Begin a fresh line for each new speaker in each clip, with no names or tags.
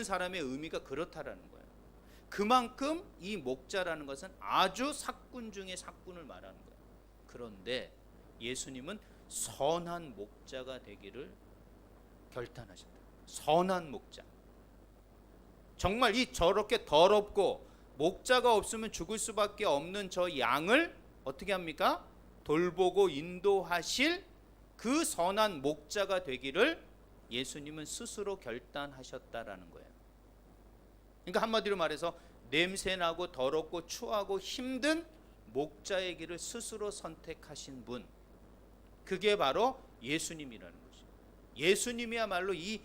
모든 사람의 의미가 그렇다라는 거예요. 그만큼 이 목자라는 것은 아주 사꾼 중에 사꾼을 말하는 거예요. 그런데 예수님은 선한 목자가 되기를 결단하셨다. 선한 목자. 정말 이 저렇게 더럽고 목자가 없으면 죽을 수밖에 없는 저 양을 어떻게 합니까? 돌보고 인도하실 그 선한 목자가 되기를 예수님은 스스로 결단하셨다라는 거예요. 그러니까 한마디로 말해서 냄새나고 더럽고 추하고 힘든 목자의 길을 스스로 선택하신 분, 그게 바로 예수님이라는 것이죠. 예수님이야말로 이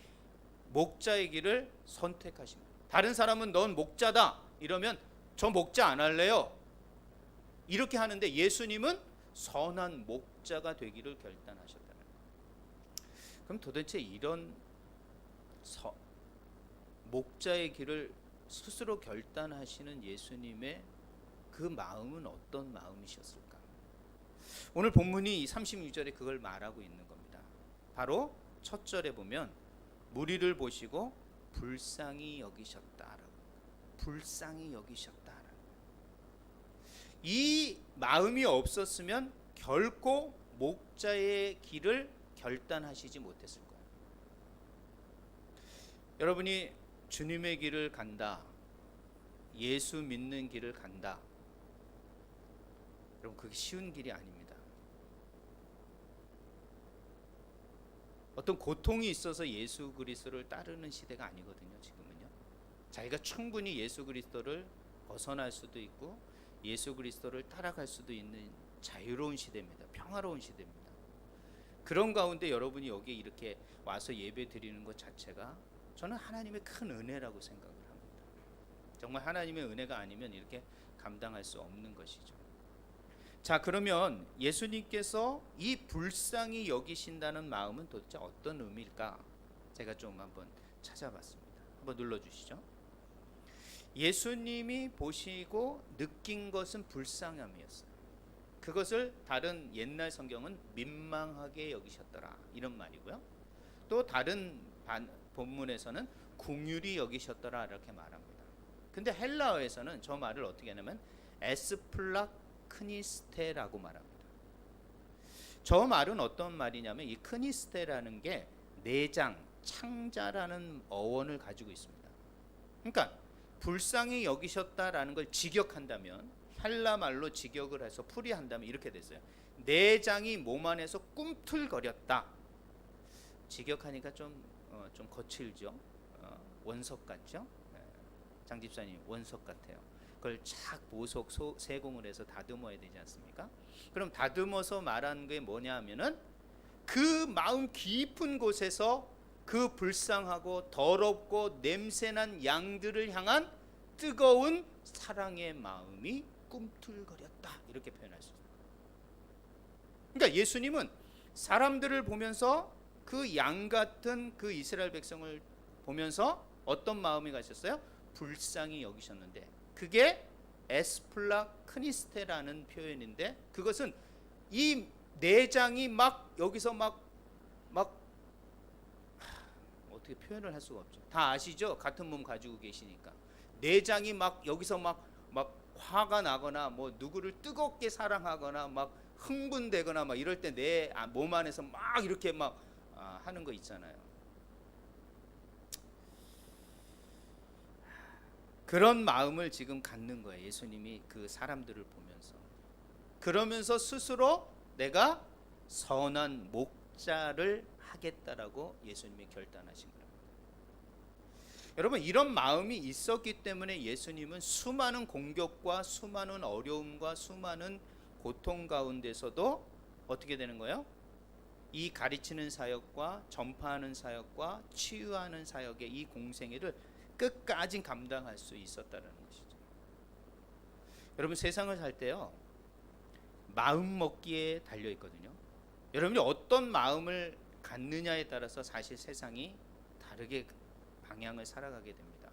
목자의 길을 선택하신 분. 다른 사람은 넌 목자다 이러면 저 목자 안 할래요 이렇게 하는데, 예수님은 선한 목자가 되기를 결단하셨다는 거예요. 그럼 도대체 이런 목자의 길을 스스로 결단하시는 예수님의 그 마음은 어떤 마음이셨을까? 오늘 본문이 36절에 그걸 말하고 있는 겁니다. 바로 첫 절에 보면 무리를 보시고 불쌍히 여기셨다라고. 불쌍히 여기셨다라고. 이 마음이 없었으면 결코 목자의 길을 결단하시지 못했을 거예요. 여러분이 주님의 길을 간다, 예수 믿는 길을 간다, 여러분 그게 쉬운 길이 아닙니다. 어떤 고통이 있어서 예수 그리스도를 따르는 시대가 아니거든요. 지금은요, 자기가 충분히 예수 그리스도를 벗어날 수도 있고 예수 그리스도를 따라갈 수도 있는 자유로운 시대입니다. 평화로운 시대입니다. 그런 가운데 여러분이 여기에 이렇게 와서 예배 드리는 것 자체가 저는 하나님의 큰 은혜라고 생각을 합니다. 정말 하나님의 은혜가 아니면 이렇게 감당할 수 없는 것이죠. 자, 그러면 예수님께서 이 불쌍히 여기신다는 마음은 도대체 어떤 의미일까? 제가 좀 한번 찾아봤습니다. 한번 눌러주시죠. 예수님이 보시고 느낀 것은 불쌍함이었어요. 그것을 다른 옛날 성경은 민망하게 여기셨더라 이런 말이고요. 또 다른 본문에서는 긍휼히 여기셨더라 이렇게 말합니다. 근데 헬라어에서는 저 말을 어떻게 하냐면 에스플라크니스테라고 말합니다. 저 말은 어떤 말이냐면 이 크니스테라는 게 내장, 창자라는 어원을 가지고 있습니다. 그러니까 불쌍히 여기셨다라는 걸 직역한다면, 헬라 말로 직역을 해서 풀이한다면 이렇게 됐어요. 내장이 몸 안에서 꿈틀거렸다. 직역하니까 좀 거칠죠. 원석 같죠. 장 집사님 원석 같아요. 그걸 착 보석 세공을 해서 다듬어야 되지 않습니까? 그럼 다듬어서 말하는 게 뭐냐 하면은 그 마음 깊은 곳에서 그 불쌍하고 더럽고 냄새난 양들을 향한 뜨거운 사랑의 마음이 꿈틀거렸다 이렇게 표현할 수 있습니다. 그러니까 예수님은 사람들을 보면서 그 양 같은 그 이스라엘 백성을 보면서 어떤 마음이 가셨어요? 불쌍히 여기셨는데, 그게 에스플라크니스테라는 표현인데, 그것은 이 내장이 막 여기서 막 어떻게 표현을 할 수가 없죠. 다 아시죠? 같은 몸 가지고 계시니까 내장이 막 여기서 막 화가 나거나 뭐 누구를 뜨겁게 사랑하거나 막 흥분되거나 막 이럴 때 내 몸 안에서 막 이렇게 막 하는 거 있잖아요. 그런 마음을 지금 갖는 거예요. 예수님이 그 사람들을 보면서. 그러면서 스스로 내가 선한 목자를 하겠다라고 예수님이 결단하신 겁니다. 여러분, 이런 마음이 있었기 때문에 예수님은 수많은 공격과 수많은 어려움과 수많은 고통 가운데서도 어떻게 되는 거예요? 이 가르치는 사역과 전파하는 사역과 치유하는 사역의 이 공생애를 끝까지 감당할 수 있었다는 것이죠. 여러분, 세상을 살 때요, 마음 먹기에 달려 있거든요. 여러분이 어떤 마음을 갖느냐에 따라서 사실 세상이 다르게 방향을 살아가게 됩니다.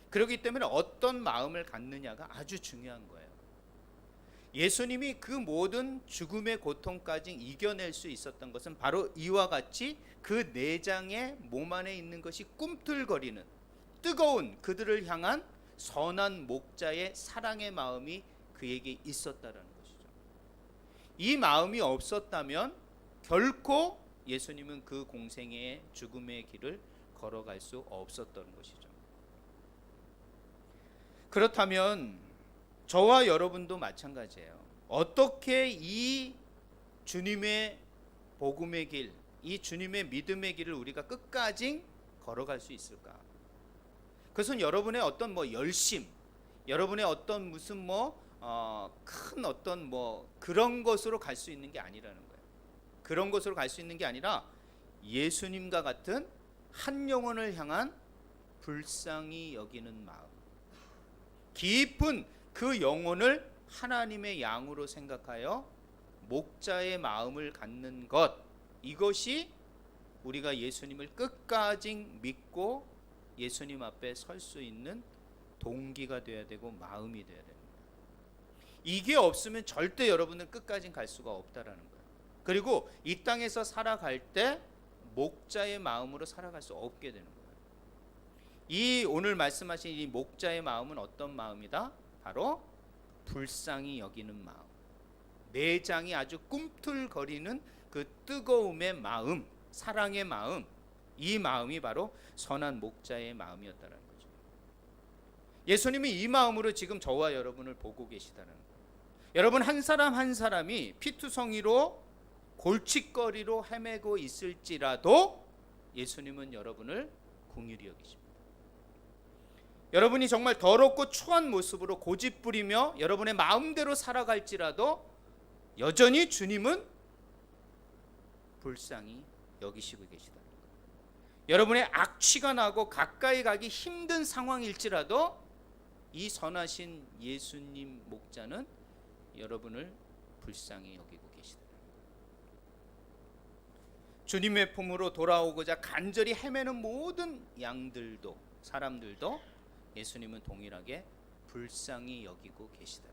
그렇기 때문에 어떤 마음을 갖느냐가 아주 중요한 거예요. 예수님이 그 모든 죽음의 고통까지 이겨낼 수 있었던 것은 바로 이와 같이 그 내장의 몸 안에 있는 것이 꿈틀거리는, 뜨거운 그들을 향한 선한 목자의 사랑의 마음이 그에게 있었다라는 것이죠. 이 마음이 없었다면 결코 예수님은 그 공생애의 죽음의 길을 걸어갈 수 없었던 것이죠. 그렇다면 저와 여러분도 마찬가지예요. 어떻게 이 주님의 복음의 길, 이 주님의 믿음의 길을 우리가 끝까지 걸어갈 수 있을까? 그것은 여러분의 어떤 열심, 여러분의 어떤 무슨 큰 어떤 그런 것으로 갈 수 있는 게 아니라는 거예요. 그런 것으로 갈 수 있는 게 아니라 예수님과 같은 한 영혼을 향한 불쌍히 여기는 마음, 깊은 그 영혼을 하나님의 양으로 생각하여 목자의 마음을 갖는 것, 이것이 우리가 예수님을 끝까지 믿고 예수님 앞에 설 수 있는 동기가 되어야 되고 마음이 되어야 됩니다. 이게 없으면 절대 여러분은 끝까지 갈 수가 없다라는 거예요. 그리고 이 땅에서 살아갈 때 목자의 마음으로 살아갈 수 없게 되는 거예요. 이 오늘 말씀하신 이 목자의 마음은 어떤 마음이다? 바로 불쌍히 여기는 마음, 내장이 아주 꿈틀거리는 그 뜨거움의 마음, 사랑의 마음, 이 마음이 바로 선한 목자의 마음이었다는 거죠. 예수님이 이 마음으로 지금 저와 여러분을 보고 계시다는 거예요. 여러분 한 사람 한 사람이 피투성이로 골칫거리로 헤매고 있을지라도 예수님은 여러분을 긍휼히 여기십니다. 여러분이 정말 더럽고 추한 모습으로 고집부리며 여러분의 마음대로 살아갈지라도 여전히 주님은 불쌍히 여기시고 계시다. 여러분의 악취가 나고 가까이 가기 힘든 상황일지라도 이 선하신 예수님 목자는 여러분을 불쌍히 여기고 계시다. 주님의 품으로 돌아오고자 간절히 헤매는 모든 양들도, 사람들도 예수님은 동일하게 불쌍히 여기고 계시다.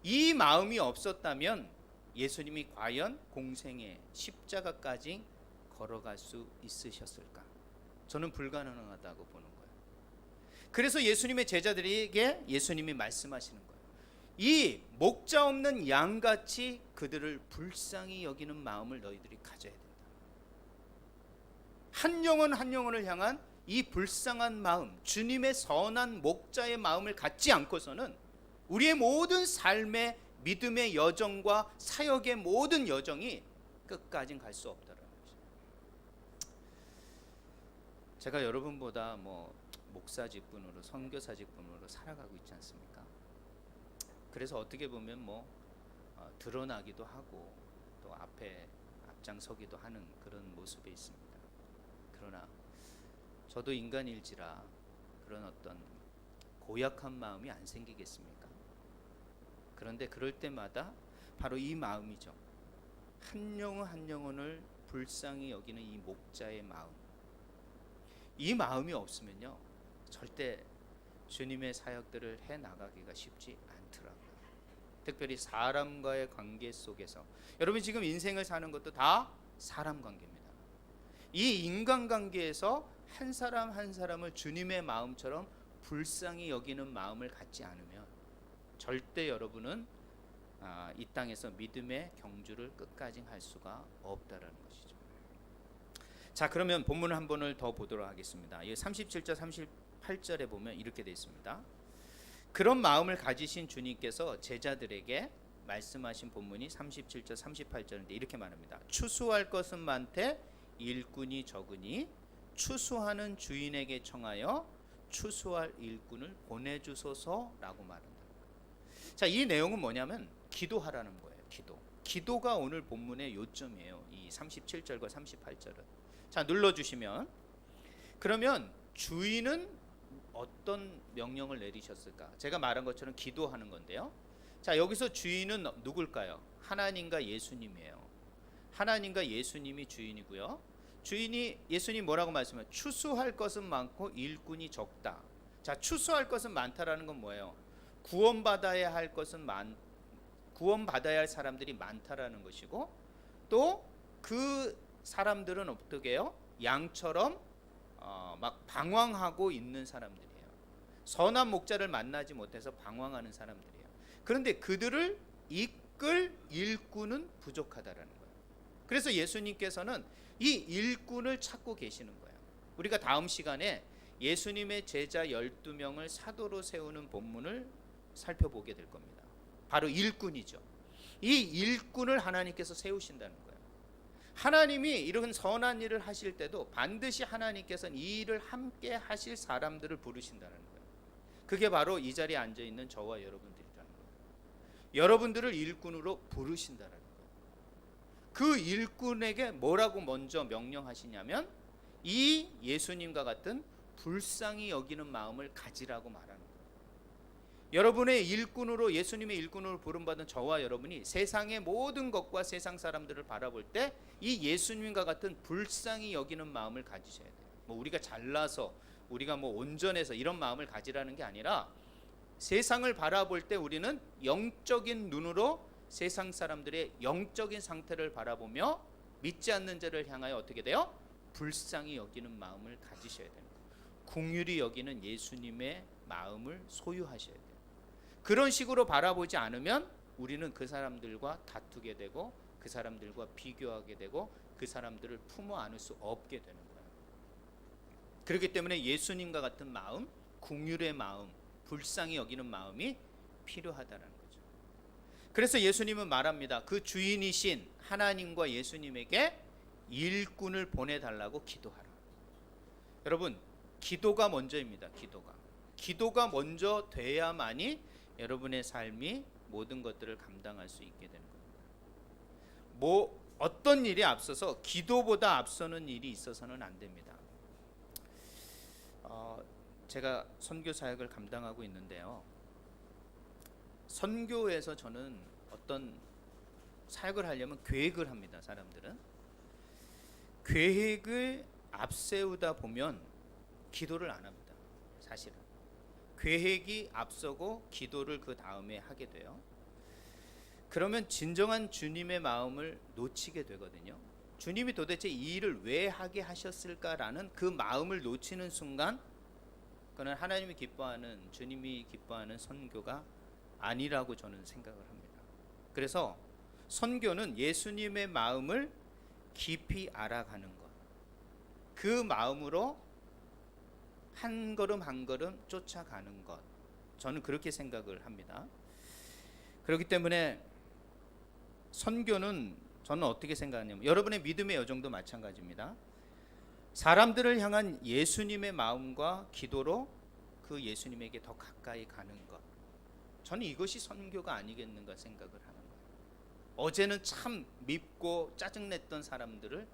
이 마음이 없었다면 예수님이 과연 공생의 십자가까지 걸어갈 수 있으셨을까? 저는 불가능하다고 보는 거예요. 그래서 예수님의 제자들에게 예수님이 말씀하시는 거예요. 이 목자 없는 양같이 그들을 불쌍히 여기는 마음을 너희들이 가져야 된다. 한 영혼 한 영혼을 향한 이 불쌍한 마음, 주님의 선한 목자의 마음을 갖지 않고서는 우리의 모든 삶의 믿음의 여정과 사역의 모든 여정이 끝까지 갈 수 없다는 거죠. 제가 여러분보다 목사 직분으로, 선교사 직분으로 살아가고 있지 않습니까? 그래서 어떻게 보면 드러나기도 하고 또 앞에 앞장서기도 하는 그런 모습에 있습니다. 그러나 저도 인간일지라 그런 어떤 고약한 마음이 안 생기겠습니까? 그런데 그럴 때마다 바로 이 마음이죠. 한 영혼 한 영혼을 불쌍히 여기는 이 목자의 마음. 이 마음이 없으면요, 절대 주님의 사역들을 해 나가기가 쉽지 않더라고요. 특별히 사람과의 관계 속에서, 여러분 지금 인생을 사는 것도 다 사람 관계입니다. 이 인간관계에서 한 사람 한 사람을 주님의 마음처럼 불쌍히 여기는 마음을 갖지 않으면 절대 여러분은 이 땅에서 믿음의 경주를 끝까지 할 수가 없다라는 것이죠. 자, 그러면 본문 한 번을 더 보도록 하겠습니다. 37절 38절에 보면 이렇게 되어 있습니다. 그런 마음을 가지신 주님께서 제자들에게 말씀하신 본문이 37절 38절인데 이렇게 말합니다. 추수할 것은 많되 일꾼이 적으니 추수하는 주인에게 청하여 추수할 일꾼을 보내주소서라고 말합니다. 자, 이 내용은 뭐냐면 기도하라는 거예요. 기도가 오늘 본문의 요점이에요. 이 37절과 38절은. 자, 눌러주시면, 그러면 주인은 어떤 명령을 내리셨을까? 제가 말한 것처럼 기도하는 건데요. 자, 여기서 주인은 누굴까요? 하나님과 예수님이에요. 하나님과 예수님이 주인이고요. 주인이, 예수님 뭐라고 말씀해요? 추수할 것은 많고 일꾼이 적다. 자, 추수할 것은 많다라는 건 뭐예요? 구원받아야 할 것은 구원받아야 할 사람들이 많다라는 것이고, 또 그 사람들은 어떻게 해요? 양처럼 막 방황하고 있는 사람들이에요. 선한 목자를 만나지 못해서 방황하는 사람들이에요. 그런데 그들을 이끌 일꾼은 부족하다라는 거예요. 그래서 예수님께서는 이 일꾼을 찾고 계시는 거예요. 우리가 다음 시간에 예수님의 제자 12명을 사도로 세우는 본문을 살펴보게 될 겁니다. 바로 일꾼이죠. 이 일꾼을 하나님께서 세우신다는 거예요. 하나님이 이런 선한 일을 하실 때도 반드시 하나님께서는 이 일을 함께 하실 사람들을 부르신다는 거예요. 그게 바로 이 자리에 앉아 있는 저와 여러분들이라는 거예요. 여러분들을 일꾼으로 부르신다는 거예요. 그 일꾼에게 뭐라고 먼저 명령하시냐면 이 예수님과 같은 불쌍히 여기는 마음을 가지라고 말하는 거예요. 여러분의 일꾼으로, 예수님의 일꾼으로 부름받은 저와 여러분이 세상의 모든 것과 세상 사람들을 바라볼 때 이 예수님과 같은 불쌍히 여기는 마음을 가지셔야 돼요. 뭐 우리가 잘나서, 우리가 뭐 온전해서 이런 마음을 가지라는 게 아니라 세상을 바라볼 때 우리는 영적인 눈으로 세상 사람들의 영적인 상태를 바라보며 믿지 않는 자를 향하여 어떻게 돼요? 불쌍히 여기는 마음을 가지셔야 됩니다. 긍휼히 여기는 예수님의 마음을 소유하셔야 돼요. 그런 식으로 바라보지 않으면 우리는 그 사람들과 다투게 되고 그 사람들과 비교하게 되고 그 사람들을 품어 안을 수 없게 되는 거예요. 그렇기 때문에 예수님과 같은 마음, 긍휼의 마음, 불쌍히 여기는 마음이 필요하다는 거죠. 그래서 예수님은 말합니다. 그 주인이신 하나님과 예수님에게 일꾼을 보내달라고 기도하라. 여러분, 기도가 먼저입니다. 기도가 먼저 돼야만이 여러분의 삶이 모든 것들을 감당할 수 있게 되는 겁니다. 뭐 어떤 일이 앞서서 기도보다 앞서는 일이 있어서는 안 됩니다. 제가 선교 사역을 감당하고 있는데요. 선교에서 저는 어떤 사역을 하려면 계획을 합니다. 사람들은 계획을 앞세우다 보면 기도를 안 합니다. 사실은 계획이 앞서고 기도를 그 다음에 하게 돼요. 그러면 진정한 주님의 마음을 놓치게 되거든요. 주님이 도대체 이 일을 왜 하게 하셨을까라는 그 마음을 놓치는 순간 그는 하나님이 기뻐하는, 주님이 기뻐하는 선교가 아니라고 저는 생각을 합니다. 그래서 선교는 예수님의 마음을 깊이 알아가는 것, 그 마음으로 한 걸음 한 걸음 쫓아가는 것, 저는 그렇게 생각을 합니다. 그렇기 때문에 선교는 저는 어떻게 생각하냐면 여러분의 믿음의 여정도 마찬가지입니다. 사람들을 향한 예수님의 마음과 기도로 그 예수님에게 더 가까이 가는 것, 저는 이것이 선교가 아니겠는가 생각을 하는 거예요. 어제는 참 밉고 짜증냈던 사람들을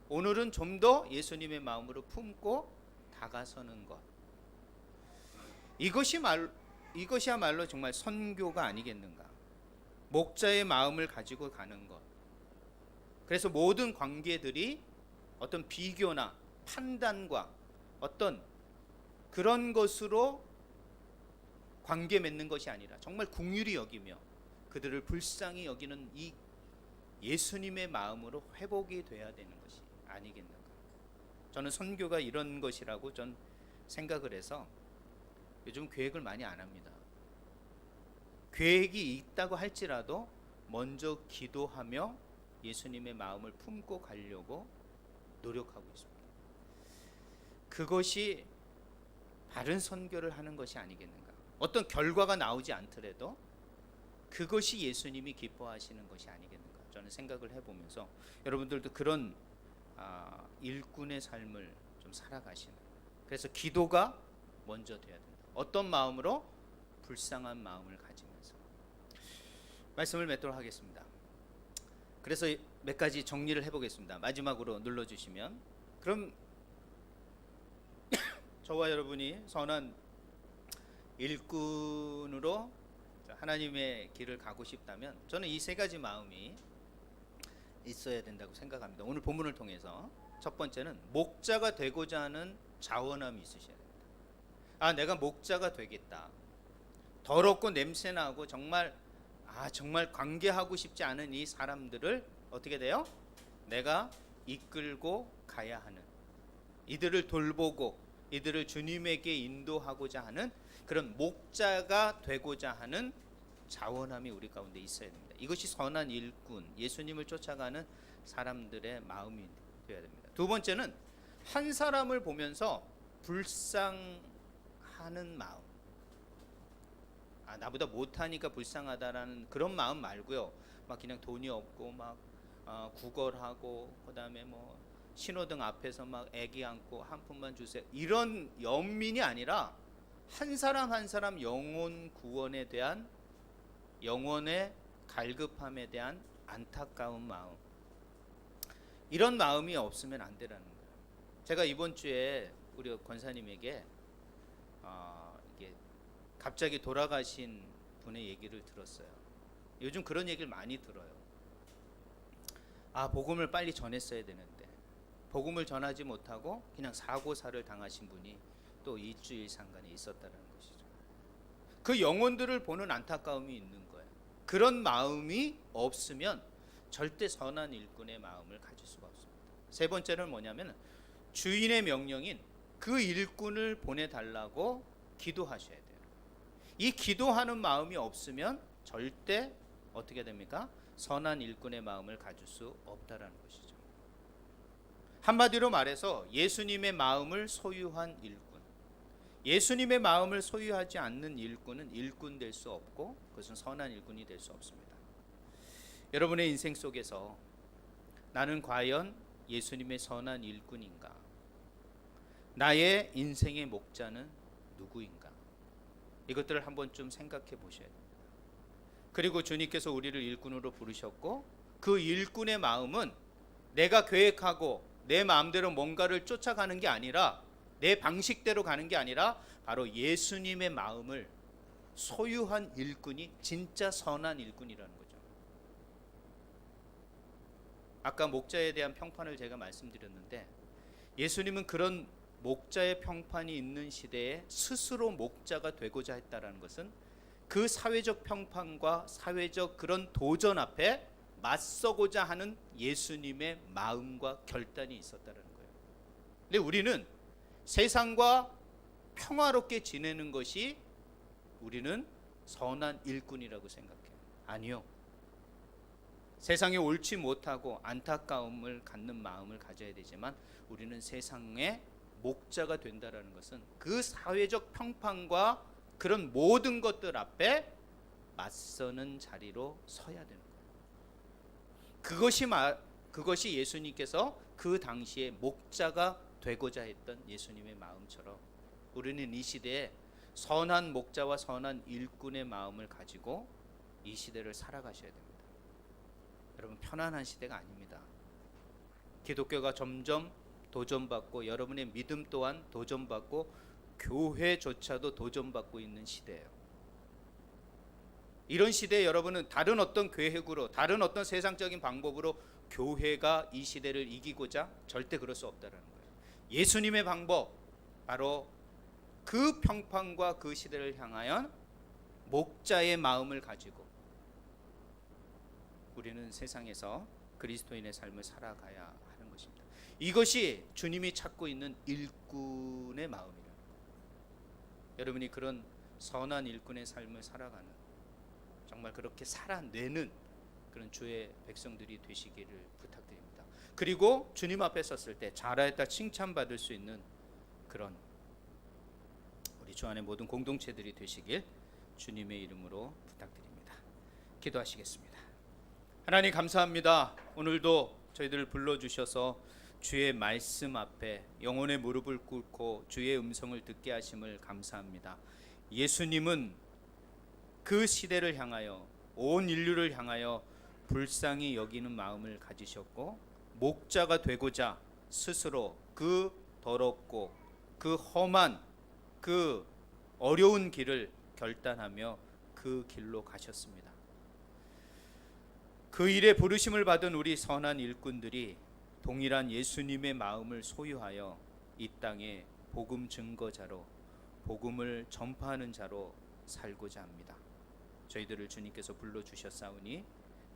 오늘은 좀 더 예수님의 마음으로 품고 다가서는 것, 이것이야말로 정말 선교가 아니겠는가. 목자의 마음을 가지고 가는 것. 그래서 모든 관계들이 어떤 비교나 판단과 어떤 그런 것으로 관계 맺는 것이 아니라 정말 긍휼히 여기며 그들을 불쌍히 여기는 이 예수님의 마음으로 회복이 돼야 되는 것이 아니겠는가. 저는 선교가 이런 것이라고 전 생각을 해서 요즘 계획을 많이 안 합니다. 계획이 있다고 할지라도 먼저 기도하며 예수님의 마음을 품고 가려고 노력하고 있습니다. 그것이 바른 선교를 하는 것이 아니겠는가. 어떤 결과가 나오지 않더라도 그것이 예수님이 기뻐하시는 것이 아니겠는가. 저는 생각을 해보면서 여러분들도 그런 일꾼의 삶을 좀 살아가시는. 그래서 기도가 먼저 돼야 된다. 어떤 마음으로? 불쌍한 마음을 가지면서. 말씀을 맺도록 하겠습니다. 그래서 몇 가지 정리를 해보겠습니다. 마지막으로 눌러주시면, 그럼 저와 여러분이 선한 일꾼으로 하나님의 길을 가고 싶다면 저는 이 세 가지 마음이 있어야 된다고 생각합니다. 오늘 본문을 통해서 첫 번째는 목자가 되고자 하는 자원함이 있으셔야 됩니다. 내가 목자가 되겠다. 더럽고 냄새나고 정말 관계하고 싶지 않은 이 사람들을 어떻게 돼요? 내가 이끌고 가야 하는, 이들을 돌보고 이들을 주님에게 인도하고자 하는 그런 목자가 되고자 하는 자원함이 우리 가운데 있어야 됩니다. 이것이 선한 일꾼, 예수님을 쫓아가는 사람들의 마음이 되어야 됩니다. 두 번째는 한 사람을 보면서 불쌍하는 마음. 나보다 못하니까 불쌍하다라는 그런 마음 말고요. 막 그냥 돈이 없고 막 구걸하고 그다음에 뭐 신호등 앞에서 막 애기 안고 한 푼만 주세요. 이런 연민이 아니라 한 사람 한 사람 영혼 구원에 대한 영혼의 갈급함에 대한 안타까운 마음. 이런 마음이 없으면 안 되라는 거예요. 제가 이번 주에 우리 권사님에게 이게 갑자기 돌아가신 분의 얘기를 들었어요. 요즘 그런 얘기를 많이 들어요. 복음을 빨리 전했어야 되는데 복음을 전하지 못하고 그냥 사고사를 당하신 분이 또 일주일 상간에 있었다는 것이죠. 그 영혼들을 보는 안타까움이 있는 거예요. 그런 마음이 없으면 절대 선한 일꾼의 마음을 가질 수가 없습니다. 세 번째는 뭐냐면 주인의 명령인 그 일꾼을 보내달라고 기도하셔야 돼요. 이 기도하는 마음이 없으면 절대 어떻게 됩니까? 선한 일꾼의 마음을 가질 수 없다라는 것이죠. 한마디로 말해서 예수님의 마음을 소유한 일꾼, 예수님의 마음을 소유하지 않는 일꾼은 일꾼 될 수 없고 그것은 선한 일꾼이 될 수 없습니다. 여러분의 인생 속에서 나는 과연 예수님의 선한 일꾼인가? 나의 인생의 목자는 누구인가? 이것들을 한번 좀 생각해 보셔야 됩니다. 그리고 주님께서 우리를 일꾼으로 부르셨고 그 일꾼의 마음은 내가 계획하고 내 마음대로 뭔가를 쫓아가는 게 아니라 내 방식대로 가는 게 아니라 바로 예수님의 마음을 소유한 일꾼이 진짜 선한 일꾼이라는 거죠. 아까 목자에 대한 평판을 제가 말씀드렸는데 예수님은 그런 목자의 평판이 있는 시대에 스스로 목자가 되고자 했다라는 것은 그 사회적 평판과 사회적 그런 도전 앞에 맞서고자 하는 예수님의 마음과 결단이 있었다는 거예요. 근데 우리는 세상과 평화롭게 지내는 것이 우리는 선한 일꾼이라고 생각해요. 아니요. 세상에 옳지 못하고 안타까움을 갖는 마음을 가져야 되지만 우리는 세상의 목자가 된다라는 것은 그 사회적 평판과 그런 모든 것들 앞에 맞서는 자리로 서야 되는 거예요. 그것이 예수님께서 그 당시에 목자가 되고자 했던 예수님의 마음처럼 우리는 이 시대에 선한 목자와 선한 일꾼의 마음을 가지고 이 시대를 살아가셔야 됩니다. 여러분, 편안한 시대가 아닙니다. 기독교가 점점 도전받고 여러분의 믿음 또한 도전받고 교회조차도 도전받고 있는 시대예요. 이런 시대에 여러분은 다른 어떤 계획으로 다른 어떤 세상적인 방법으로 교회가 이 시대를 이기고자 절대 그럴 수 없다는 거예요. 예수님의 방법, 바로 그 평판과 그 시대를 향하여 목자의 마음을 가지고 우리는 세상에서 그리스도인의 삶을 살아가야 하는 것입니다. 이것이 주님이 찾고 있는 일꾼의 마음이라. 여러분이 그런 선한 일꾼의 삶을 살아가는, 정말 그렇게 살아내는 그런 주의 백성들이 되시기를 부탁드립니다. 그리고 주님 앞에 섰을 때 잘하였다 칭찬받을 수 있는 그런 우리 주 안의 모든 공동체들이 되시길 주님의 이름으로 부탁드립니다. 기도하시겠습니다. 하나님 감사합니다. 오늘도 저희들을 불러주셔서 주의 말씀 앞에 영혼의 무릎을 꿇고 주의 음성을 듣게 하심을 감사합니다. 예수님은 그 시대를 향하여 온 인류를 향하여 불쌍히 여기는 마음을 가지셨고 목자가 되고자 스스로 그 더럽고 그 험한 그 어려운 길을 결단하며 그 길로 가셨습니다. 그 일에 부르심을 받은 우리 선한 일꾼들이 동일한 예수님의 마음을 소유하여 이 땅에 복음 증거자로, 복음을 전파하는 자로 살고자 합니다. 저희들을 주님께서 불러주셨사오니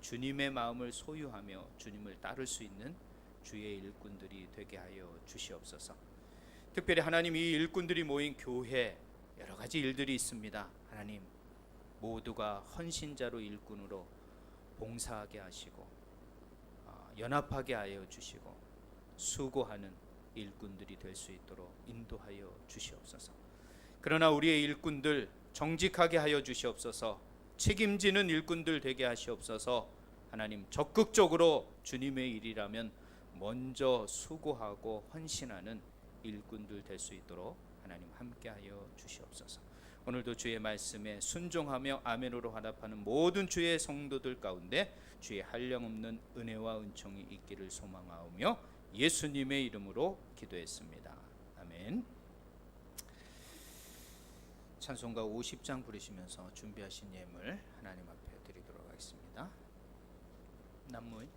주님의 마음을 소유하며 주님을 따를 수 있는 주의 일꾼들이 되게 하여 주시옵소서. 특별히 하나님, 이 일꾼들이 모인 교회 여러 가지 일들이 있습니다. 하나님, 모두가 헌신자로 일꾼으로 봉사하게 하시고 연합하게 하여 주시고 수고하는 일꾼들이 될 수 있도록 인도하여 주시옵소서. 그러나 우리의 일꾼들 정직하게 하여 주시옵소서. 책임지는 일꾼들 되게 하시옵소서. 하나님, 적극적으로 주님의 일이라면 먼저 수고하고 헌신하는 일꾼들 될 수 있도록 하나님 함께하여 주시옵소서. 오늘도 주의 말씀에 순종하며 아멘으로 화답하는 모든 주의 성도들 가운데 주의 한량없는 은혜와 은총이 있기를 소망하오며 예수님의 이름으로 기도했습니다. 아멘. 찬송가 50장 부르시면서 준비하신 예물 하나님 앞에 드리도록 하겠습니다. 남무인